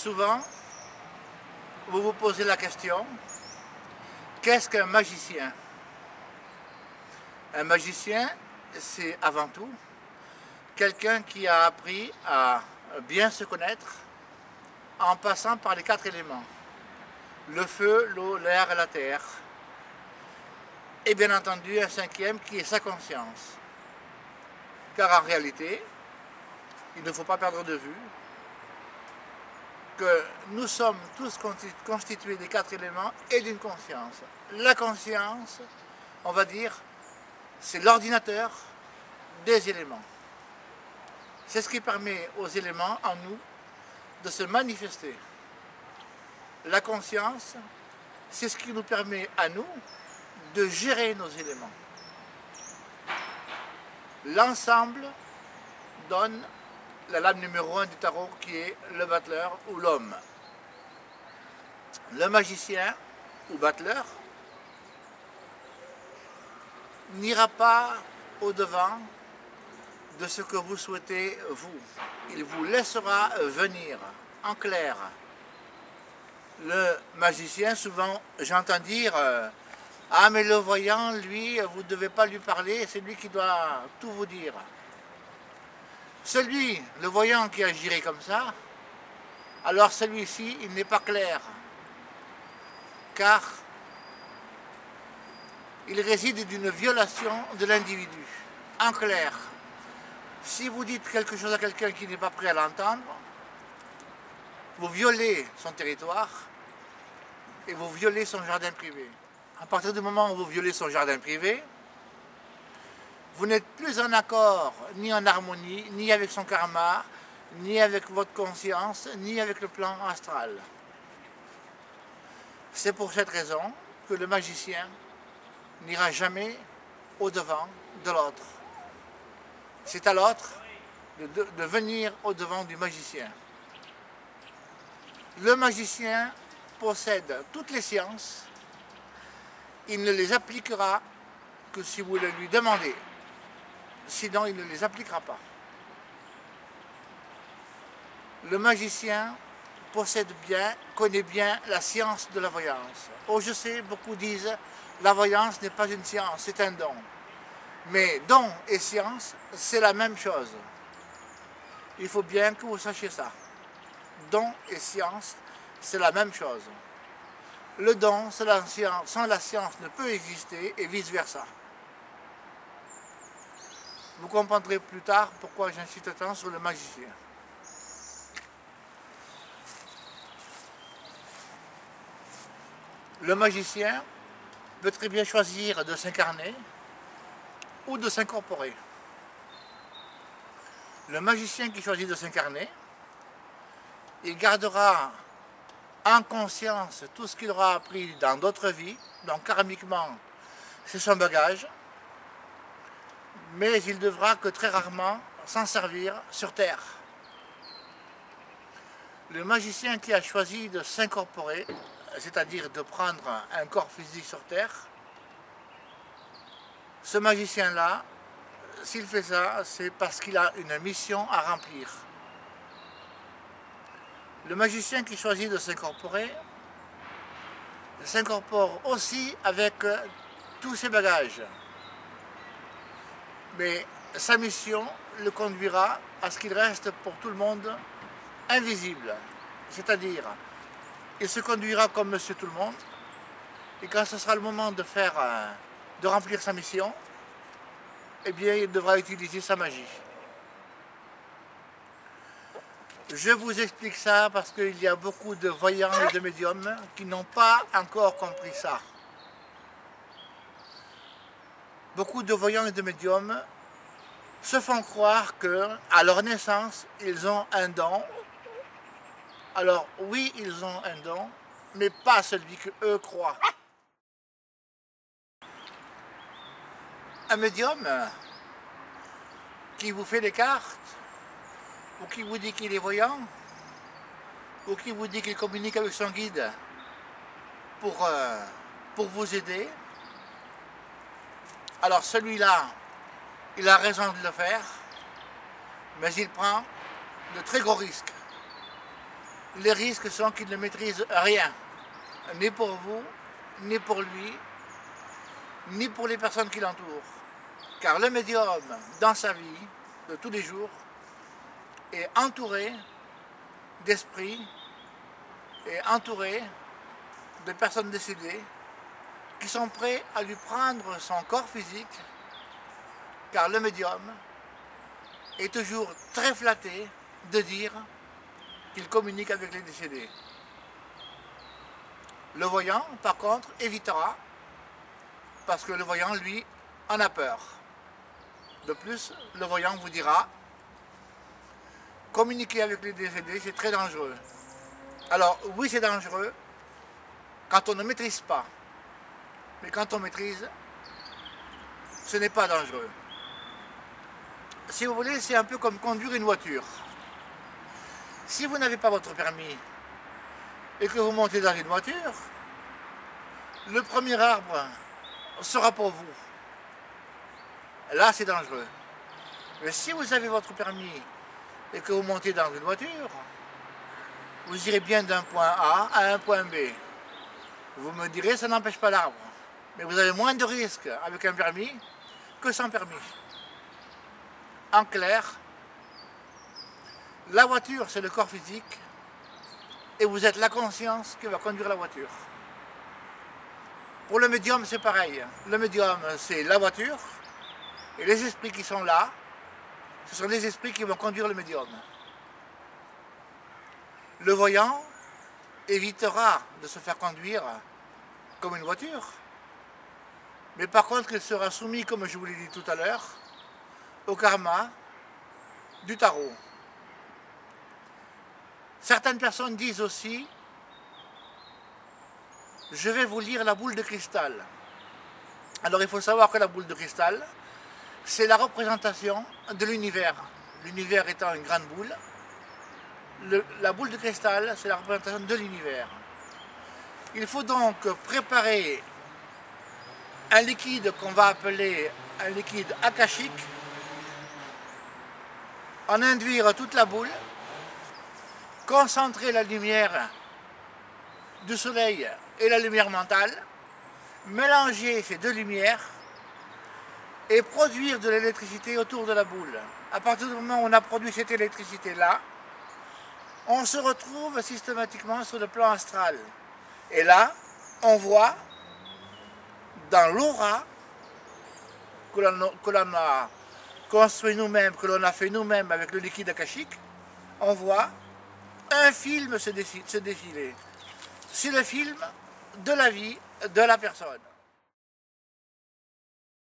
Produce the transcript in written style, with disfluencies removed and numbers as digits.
Souvent, vous vous posez la question, qu'est-ce qu'un magicien? Un magicien, c'est avant tout quelqu'un qui a appris à bien se connaître en passant par les 4 éléments. Le feu, l'eau, l'air et la terre. Et bien entendu un 5e qui est sa conscience. Car en réalité, il ne faut pas perdre de vue que nous sommes tous constitués des 4 éléments et d'une conscience. La conscience, on va dire, c'est l'ordinateur des éléments. C'est ce qui permet aux éléments en nous de se manifester. La conscience, c'est ce qui nous permet à nous de gérer nos éléments. L'ensemble donne la lame numéro 1 du tarot qui est le battleur ou l'homme. Le magicien ou battleur n'ira pas au-devant de ce que vous souhaitez vous. Il vous laissera venir. En clair, le magicien, souvent j'entends dire « Ah mais le voyant, lui, vous ne devez pas lui parler, c'est lui qui doit tout vous dire. » Celui, le voyant qui agirait comme ça, alors celui-ci, il n'est pas clair, car il réside d'une violation de l'individu. En clair, si vous dites quelque chose à quelqu'un qui n'est pas prêt à l'entendre, vous violez son territoire et vous violez son jardin privé. À partir du moment où vous violez son jardin privé, vous n'êtes plus en accord, ni en harmonie, ni avec son karma, ni avec votre conscience, ni avec le plan astral. C'est pour cette raison que le magicien n'ira jamais au-devant de l'autre. C'est à l'autre de venir au-devant du magicien. Le magicien possède toutes les sciences, il ne les appliquera que si vous le lui demandez. Sinon, il ne les appliquera pas. Le magicien possède bien, connaît bien la science de la voyance. Oh, je sais, beaucoup disent, la voyance n'est pas une science, c'est un don. Mais don et science, c'est la même chose. Il faut bien que vous sachiez ça. Don et science, c'est la même chose. Le don, sans la science, ne peut exister et vice-versa. Vous comprendrez plus tard pourquoi j'insiste tant sur le magicien. Le magicien peut très bien choisir de s'incarner ou de s'incorporer. Le magicien qui choisit de s'incarner, il gardera en conscience tout ce qu'il aura appris dans d'autres vies, donc karmiquement, c'est son bagage, mais il devra que très rarement s'en servir sur Terre. Le magicien qui a choisi de s'incorporer, c'est-à-dire de prendre un corps physique sur Terre, ce magicien-là, s'il fait ça, c'est parce qu'il a une mission à remplir. Le magicien qui choisit de s'incorporer s'incorpore aussi avec tous ses bagages. Mais sa mission le conduira à ce qu'il reste pour tout le monde invisible. C'est-à-dire, il se conduira comme monsieur tout le monde, et quand ce sera le moment de remplir sa mission, eh bien, il devra utiliser sa magie. Je vous explique ça parce qu'il y a beaucoup de voyants et de médiums qui n'ont pas encore compris ça. Beaucoup de voyants et de médiums se font croire qu'à leur naissance, ils ont un don. Alors oui, ils ont un don, mais pas celui qu'eux croient. Un médium qui vous fait les cartes, ou qui vous dit qu'il est voyant, ou qui vous dit qu'il communique avec son guide pour vous aider, alors celui-là, il a raison de le faire, mais il prend de très gros risques. les risques sont qu'il ne maîtrise rien, ni pour vous, ni pour lui, ni pour les personnes qui l'entourent. Car le médium, dans sa vie de tous les jours, est entouré d'esprits et entouré de personnes décédées qui sont prêts à lui prendre son corps physique, car le médium est toujours très flatté de dire qu'il communique avec les décédés. Le voyant, par contre, évitera, parce que le voyant, lui, en a peur. De plus, le voyant vous dira, communiquer avec les décédés, c'est très dangereux. Alors, oui, c'est dangereux quand on ne maîtrise pas. Mais quand on maîtrise, ce n'est pas dangereux. Si vous voulez, c'est un peu comme conduire une voiture. Si vous n'avez pas votre permis et que vous montez dans une voiture, le premier arbre sera pour vous. Là, c'est dangereux. Mais si vous avez votre permis et que vous montez dans une voiture, vous irez bien d'un point A à un point B. Vous me direz, ça n'empêche pas l'arbre. Mais vous avez moins de risques avec un permis que sans permis. En clair, la voiture, c'est le corps physique et vous êtes la conscience qui va conduire la voiture. Pour le médium, c'est pareil. Le médium, c'est la voiture et les esprits qui sont là, ce sont les esprits qui vont conduire le médium. Le voyant évitera de se faire conduire comme une voiture, mais par contre, il sera soumis, comme je vous l'ai dit tout à l'heure, au karma du tarot. Certaines personnes disent aussi, je vais vous lire la boule de cristal. Alors il faut savoir que la boule de cristal, c'est la représentation de l'univers. L'univers étant une grande boule, la boule de cristal, c'est la représentation de l'univers. Il faut donc préparer un liquide qu'on va appeler un liquide akashique, en induire toute la boule, concentrer la lumière du soleil et la lumière mentale, mélanger ces deux lumières et produire de l'électricité autour de la boule. À partir du moment où on a produit cette électricité-là, on se retrouve systématiquement sur le plan astral. Et là, on voit dans l'aura que l'on a construit nous-mêmes, que l'on a fait nous-mêmes avec le liquide akashique, on voit un film se défiler. C'est le film de la vie de la personne.